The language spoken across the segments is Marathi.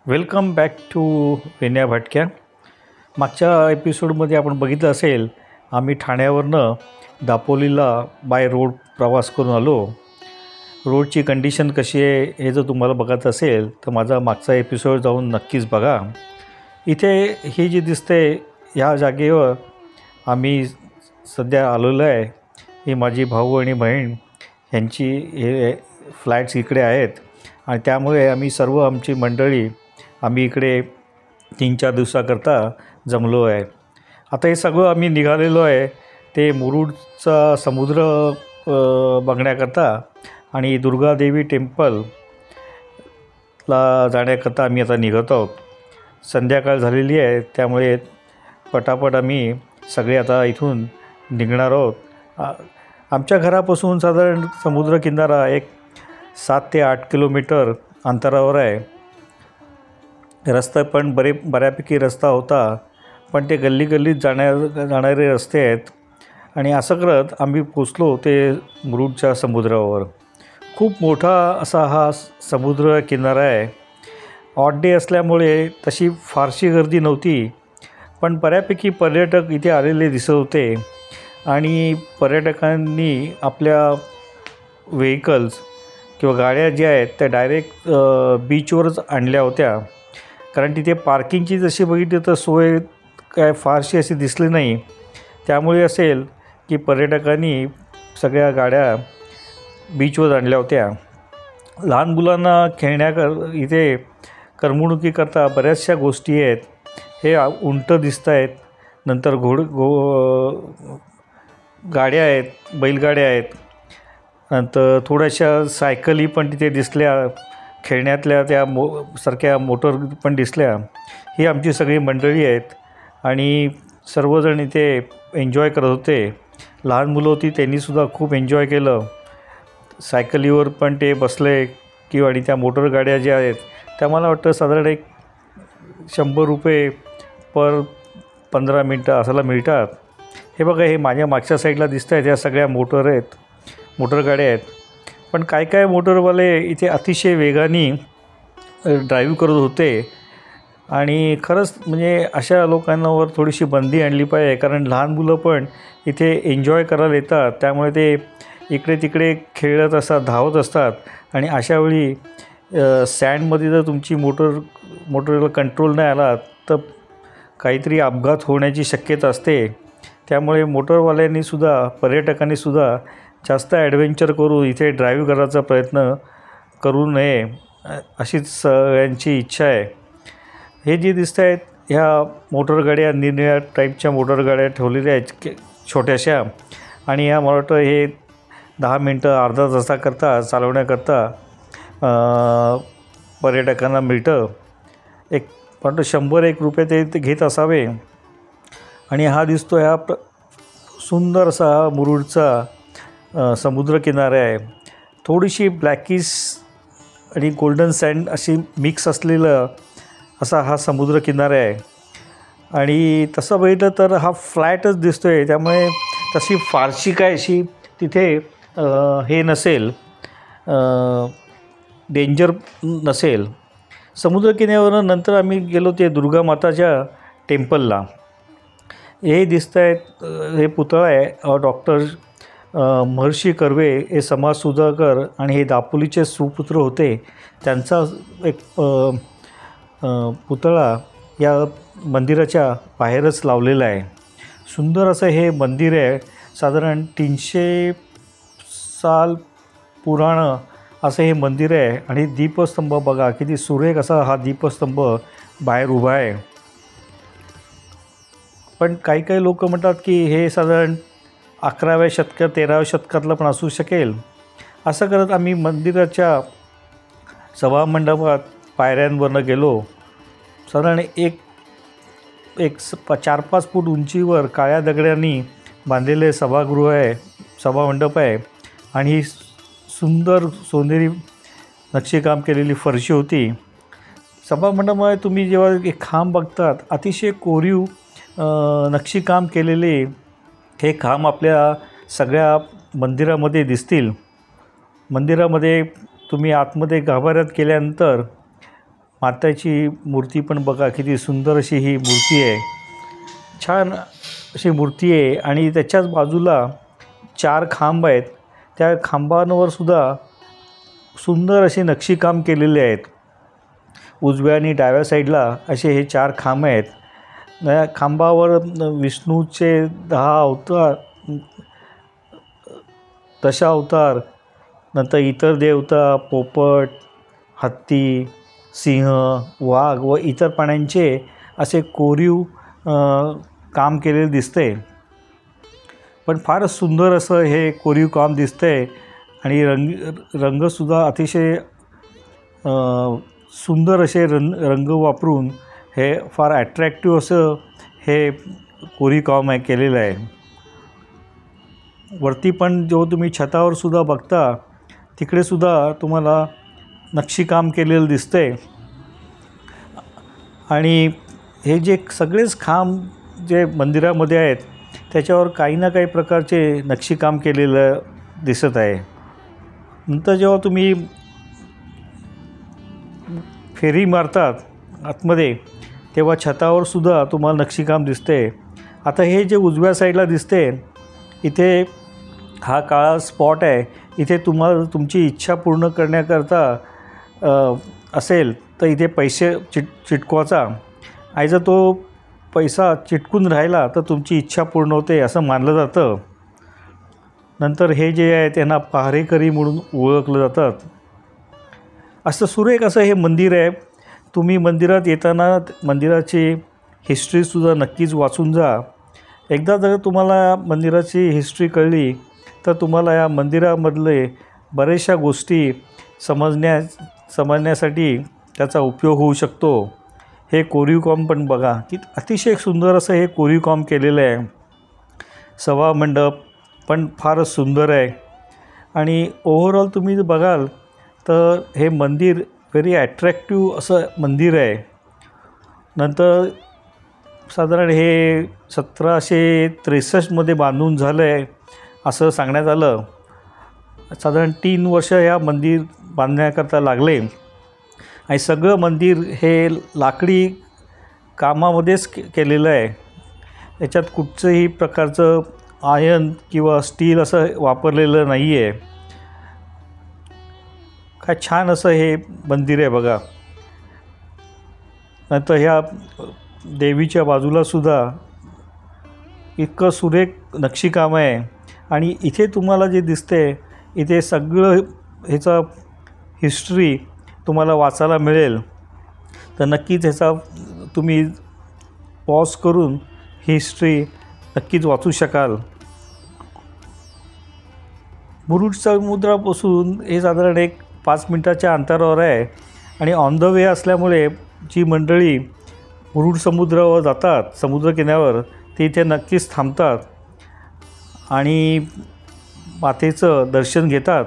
वेलकम बॅक टू विनया भटक्या. मागच्या एपिसोडमध्ये आपण बघितलं असेल, आम्ही ठाण्यावरनं दापोलीला बाय रोड प्रवास करून आलो. रोडची कंडिशन कशी आहे हे जर तुम्हाला बघायचं असेल तर माझा मागचा एपिसोड जाऊन नक्कीच बघा. इथे ही जी दिसते ह्या जागेवर आम्ही सध्या आलेलो आहे. ही माझी भाऊ आणि बहीण ह्यांची हे फ्लॅट्स इकडे आहेत आणि त्यामुळे आम्ही सर्व आमची मंडळी आम्ही इकडे 3-4 दिवसाकरता जमलो आहे. आता हे सगळं आम्ही निघालेलो आहे ते मुरुडचा समुद्र बघण्याकरता आणि दुर्गादेवी टेम्पलला जाण्याकरता आम्ही आता निघत आहोत. संध्याकाळ झालेली आहे त्यामुळे पटापट आम्ही सगळे आता इथून निघणार आहोत. आमच्या घरापासून साधारण समुद्रकिनारा एक 7 ते 8 किलोमीटर अंतरावर आहे. रस्ता पण बऱ्यापैकी रस्ता होता, पण ते गल्लीत जाणारे रस्ते आहेत आणि असं करत आम्ही पोचलो ते मुरुडच्या समुद्रावर. खूप मोठा असा हा समुद्र किनारा आहे. ऑड डे असल्यामुळे तशी फारशी गर्दी नव्हती, पण बऱ्यापैकी पर्यटक इथे आलेले दिसत होते आणि पर्यटकांनी आपल्या व्हेकल्स किंवा गाड्या ज्या आहेत त्या डायरेक्ट बीचवरच आणल्या होत्या. कारण तिथे पार्किंगची जशी बघितली तर सोय काय फारशी अशी दिसली नाही. त्यामुळे असेल की पर्यटकांनी सगळ्या गाड्या बीचवर आणल्या होत्या. लहान मुलांना इथे करमणुकीकरता बऱ्याचशा गोष्टी आहेत. हे उंट दिसत आहेत, नंतर गाड्या आहेत, बैलगाड्या आहेत, नंतर थोड्याशा सायकली पण तिथे दिसल्या, खेळण्यातल्या त्या सारख्या मोटर पण दिसल्या. ही आमची सगळी मंडळी आहेत आणि सर्वजण इथे एन्जॉय करत होते. लहान मुलं होती त्यांनीसुद्धा खूप एन्जॉय केलं. सायकलीवर पण ते बसले किंवा आणि त्या मोटर गाड्या ज्या आहेत त्या मला वाटतं साधारण एक ₹100 पर 15 मिनटं असायला मिळतात. हे बघा, हे माझ्या मागच्या साईडला दिसत आहेत, ह्या सगळ्या मोटर गाड्या आहेत. पण काय मोटरवाले इथे अतिशय वेगाने ड्राईव्ह करत होते आणि खरंच म्हणजे अशा लोकांवर थोडीशी बंदी आणली पाहिजे. कारण लहान मुलं पण इथे एन्जॉय करायला येतात, त्यामुळे ते इकडे तिकडे खेळत असतात, धावत असतात आणि अशावेळी सँडमध्ये जर तुमची मोटरला कंट्रोल नाही आला तर काहीतरी अपघात होण्याची शक्यता असते. त्यामुळे मोटरवाल्यांनीसुद्धा पर्यटकांनीसुद्धा जास्त ॲडव्हेंचर करून इथे ड्राईव्ह करायचा प्रयत्न करू नये अशीच सगळ्यांची इच्छा आहे. हे जे दिसत आहेत ह्या मोटरगाड्या निरनिळ्या टाईपच्या मोटरगाड्या ठेवलेल्या आहेत छोट्याशा, आणि ह्या मला वाटतं हे 10 मिनटं अर्धा तासाकरता चालवण्याकरता पर्यटकांना मिळतं. एक पण ₹100 ते घेत असावे. आणि हा दिसतो ह्या सुंदर असा मुरुडचा समुद्रकिनारा आहे. थोडीशी ब्लॅकिश आणि गोल्डन सँड अशी मिक्स असलेलं असा हा समुद्रकिनारा आहे. आणि तसं बघितलं तर हा फ्लॅटच दिसतो आहे, त्यामुळे तशी फारशी काय अशी तिथे हे नसेल, डेंजर नसेल. समुद्रकिनाऱ्यावरून नंतर आम्ही गेलो ते दुर्गामाताच्या टेम्पलला. हे दिसत आहेत हे पुतळा आहे डॉक्टर महर्षी कर्वे हे समाजसुधाकर आणि हे दापोलीचे सुपुत्र होते, त्यांचा एक पुतळा या मंदिराच्या बाहेरच लावलेला आहे. सुंदर असं हे मंदिर आहे. साधारण 300 साल पुराणं असं हे मंदिर आहे. आणि दीपस्तंभ बघा किती सुरेख असा हा दीपस्तंभ बाहेर उभा आहे. पण काही लोक म्हणतात की हे साधारण 11व्या शतकात 13व्या शतकातलं पण असू शकेल. असं करत आम्ही मंदिराच्या सभामंडपात पायऱ्यांवरनं गेलो. साधारण एक 4-5 फूट उंचीवर काळ्या दगडांनी बांधलेले सभामंडप आहे आणि ही सुंदर सोनेरी नक्षीकाम केलेली फरशी होती. सभामंडपामध्ये तुम्ही जेव्हा एक खांब बघतात, अतिशय कोरीव नक्षीकाम केलेले हे खांब आपल्या सगळ्या मंदिरामध्ये दिसतील. मंदिरामध्ये तुम्ही आतमध्ये गाभाऱ्यात गेल्यानंतर माताची मूर्ती पण बघा, किती सुंदर अशी ही मूर्ती आहे. छान अशी मूर्ती आहे आणि त्याच्याच बाजूला 4 खांब आहेत. त्या खांबांवर सुद्धा सुंदर असे नक्षीकाम केलेले आहेत. उजव्या आणि डाव्या साईडला असे हे 4 खांब आहेत. या खांबावर विष्णूचे 10 अवतार, दशावतार, नंतर इतर देवता, पोपट, हत्ती, सिंह, वाघ व इतर प्राण्यांचे असे कोरीव काम केलेले दिसते. पण फारच सुंदर असं हे कोरीव काम दिसतंय आणि रंगसुद्धा अतिशय सुंदर असे रंग वापरून हे फार ॲट्रॅक्टिव्ह असं हे कोरीव काम केलेलं आहे. वरती पण जो तुम्ही छतावर सुद्धा बघता, तिकडे सुद्धा तुम्हाला नक्षीकाम केलेलं दिसतंय. आणि हे जे सगळेच खांब जे मंदिरामध्ये आहेत, त्याच्यावर काही ना काही प्रकारचे नक्षीकाम केलेलं दिसत आहे. नंतर जेव्हा तुम्ही फेरी मारतात आतमध्ये, तेव्हा छतावर सुद्धा तुम्हाला नक्षीकाम दिसते. आता हे जे उजव्या साईडला दिसते, इथे हा काळा स्पॉट आहे. इथे तुम्हाला तुमची इच्छा पूर्ण करण्याकरता असेल तर इथे पैसे चिटकवायचा. आणि जर तो पैसा चिटकून राहिला तर तुमची इच्छा पूर्ण होते असं मानलं जातं. नंतर हे जे आहे त्यांना पहारेकरी म्हणून ओळखलं जातात. असं सुरेख असं हे मंदिर आहे. तुम्ही मंदिरात येताना मंदिराची हिस्ट्रीसुद्धा नक्कीच वाचून जा. एकदा जर तुम्हाला मंदिराची हिस्ट्री कळली तर तुम्हाला या मंदिरामधले बऱ्याचशा गोष्टी समजण्यासाठी त्याचा उपयोग होऊ शकतो. हे कोरीव काम पण बघा, की अतिशय सुंदर असं हे कोरीव काम केलेलं आहे. सभामंडप पण फारच सुंदर आहे. आणि ओव्हरऑल तुम्ही जर बघाल तर हे मंदिर व्हेरी ॲट्रॅक्टिव्ह असं मंदिर आहे. नंतर साधारण हे 1763 बांधून झालं आहे असं सांगण्यात आलं. साधारण 3 वर्ष या मंदिर बांधण्याकरता लागले. आणि सगळं मंदिर हे लाकडी कामामध्येच केलेलं आहे. याच्यात कुठचंही प्रकारचं आयर्न किंवा स्टील असं वापरलेलं नाही आहे. काय छान असं हे मंदिर आहे बघा. नंतर ह्या देवीच्या बाजूलासुद्धा इतकं सुरेख नक्षीकाम आहे. आणि इथे तुम्हाला जे दिसते, इथे सगळं ह्याचा हिस्ट्री तुम्हाला वाचायला मिळेल. तर नक्कीच ह्याचा तुम्ही पॉज करून हिस्ट्री नक्कीच वाचू शकाल. मुरुड समुद्रापासून हे साधारण एक 5 मिनिटाच्या अंतरावर आहे. आणि ऑन द वे असल्यामुळे जी मंडळी मुरुड समुद्रावर जातात, समुद्रकिनाऱ्यावर, ते इथे नक्कीच थांबतात आणि मातेचं दर्शन घेतात.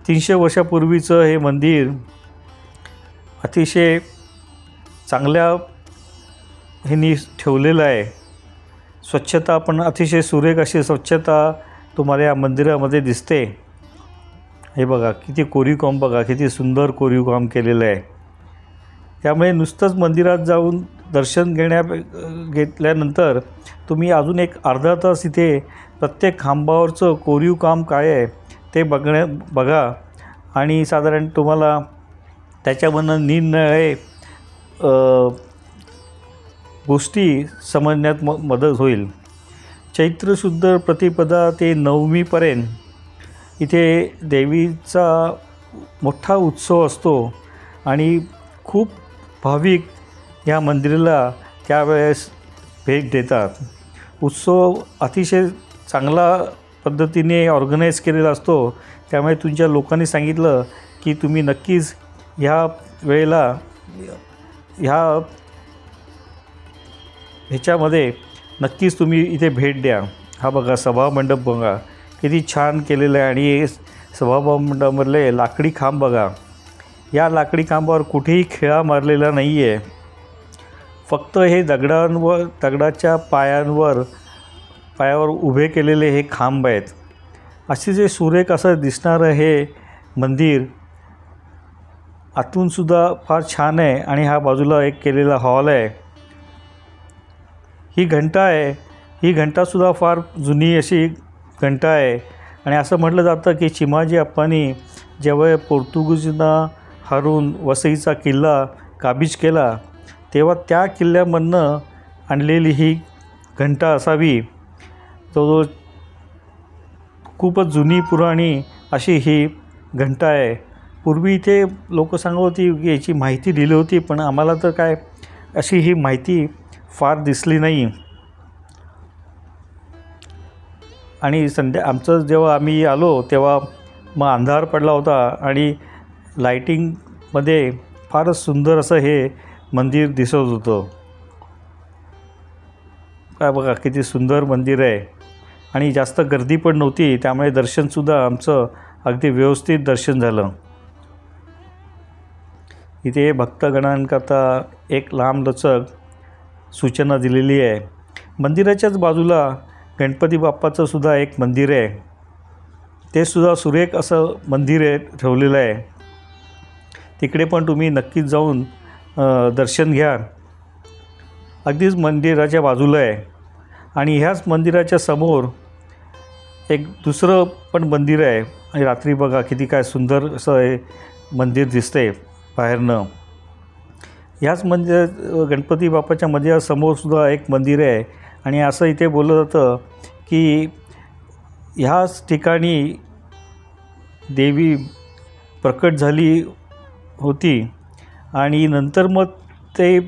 300 वर्षापूर्वीचं हे मंदिर अतिशय चांगल्या ह्यांनी ठेवलेलं आहे. स्वच्छता पण अतिशय सुरेख अशी स्वच्छता तुम्हाला या मंदिरामध्ये दिसते. हे बघा किती कोरीव काम, बघा किती सुंदर कोरीव काम केलेलं आहे. त्यामुळे नुसतंच मंदिरात जाऊन दर्शन घेतल्यानंतर तुम्ही अजून एक अर्धा तास इथे प्रत्येक खांबावरचं कोरीव काम काय आहे ते बघा. आणि साधारण तुम्हाला त्याच्यामधून निरनिराळे गोष्टी समजण्यात मदत होईल. चैत्र शुद्ध प्रतिपदा ते नवमीपर्यंत इथे देवीचा मोठा उत्सव असतो आणि खूप भाविक या मंदिराला त्यावेळेस भेट देतात. उत्सव अतिशय चांगला पद्धतीने ऑर्गनाईज केलेला असतो. त्यामुळे तुमच्या लोकांनी सांगितलं की तुम्ही नक्कीच ह्या वेळेला ह्याच्यामध्ये नक्कीच तुम्ही इथे भेट द्या. हा बघा सभामंडप बघा किती छान केलेलं आहे. आणि सभामंडपामधले लाकडी खांब बघा. या लाकडी खांबावर कुठेही खिळा मारलेला नाही आहे. फक्त हे दगडाच्या पायावर उभे केलेले हे खांब आहेत. असे जे सुरेख असं दिसणारं हे मंदिर आतूनसुद्धा फार छान आहे आणि हा बाजूला एक केलेला हॉल आहे. ही घंटा आहे, ही घंटासुद्धा फार जुनी अशी घंटा आहे आणि असं म्हटलं जातं की चिमाजी अप्पांनी जेव्हा पोर्तुगीजांना हरवून वसईचा किल्ला काबीज केला तेव्हा त्या किल्ल्यामधनं आणलेली ही घंटा असावी. तो खूपच जुनी पुराणी अशी ही घंटा आहे. पूर्वी इथे लोक सांगत होती की याची माहिती दिली होती, पण आम्हाला तर काय अशी ही माहिती फार दिसली नाही. आणि आमचं जेव्हा आम्ही आलो तेव्हा मग अंधार पडला होता आणि लाईटिंगमध्ये फारच सुंदर असं हे मंदिर दिसत होतं. काय बघा किती सुंदर मंदिर आहे आणि जास्त गर्दी पण नव्हती, त्यामुळे दर्शनसुद्धा आमचं अगदी व्यवस्थित दर्शन झालं. इथे भक्तगणांकरता एक लांबलचक सूचना दिलेली आहे. मंदिराच्याच बाजूला गणपती बाप्पाचं सुद्धा एक मंदिर आहे. ते सुद्धा सुरेख असं मंदिर आहे ठेवलेलं आहे. तिकडे पण तुम्ही नक्कीच जाऊन दर्शन घ्या. अगदीच मंदिराच्या बाजूला आहे. आणि ह्याच मंदिराच्या समोर एक दुसरं पण मंदिर आहे आणि रात्री बघा किती काय सुंदर असं हे मंदिर दिसतंय बाहेरनं. ह्याच गणपती बाप्पाच्या मंदिरासमोरसुद्धा एक मंदिर आहे आणि असं इथे बोललं जातं की ह्याच ठिकाणी देवी प्रकट झाली होती आणि नंतर मग ते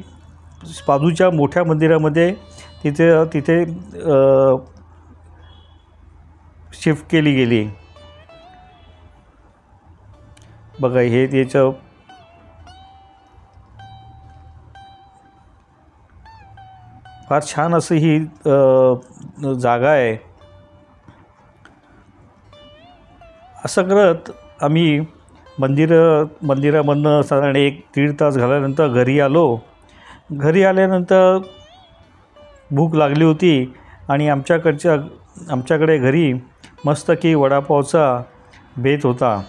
बाजूच्या मोठ्या मंदिरामध्ये तिथे शिफ्ट केली गेली. बघा हे याचं फार छान असं ही जागा आहे. असं करत आम्ही मंदिरामधनं साधारण 1-1.5 तास घालवल्यानंतर घरी आलो. घरी आल्यानंतर भूक लागली होती आणि आमच्याकडे घरी मस्त की वडापावचा बेत होता.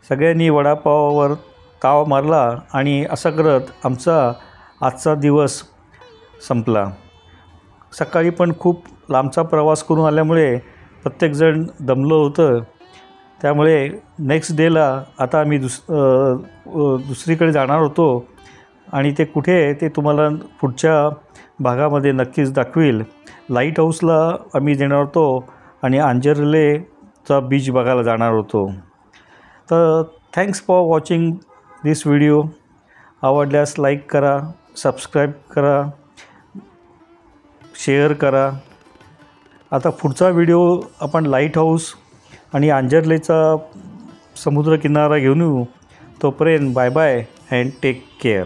सगळ्यांनी वडापावावर ताव मारला आणि असं करत आमचा आजचा दिवस संपला. सकाळी पण खूप लांबचा प्रवास करून आल्यामुळे प्रत्येकजण दमलं होतं. त्यामुळे नेक्स्ट डेला आता आम्ही दुसरीकडे जाणार होतो आणि ते कुठे ते तुम्हाला पुढच्या भागामध्ये नक्कीच दाखवील. लाईट हाऊसला आम्ही जाणार होतो आणि आंजर्लेचा बीच बघायला जाणार होतो. तर thanks for watching this video. आवडल्यास लाईक करा, सबस्क्राईब करा, शेअर करा. आता पुढचा व्हिडिओ आपण लाईट हाऊस आणि आंजर्लेचा समुद्रकिनारा घेऊन येऊ. तोपर्यंत bye bye and take care.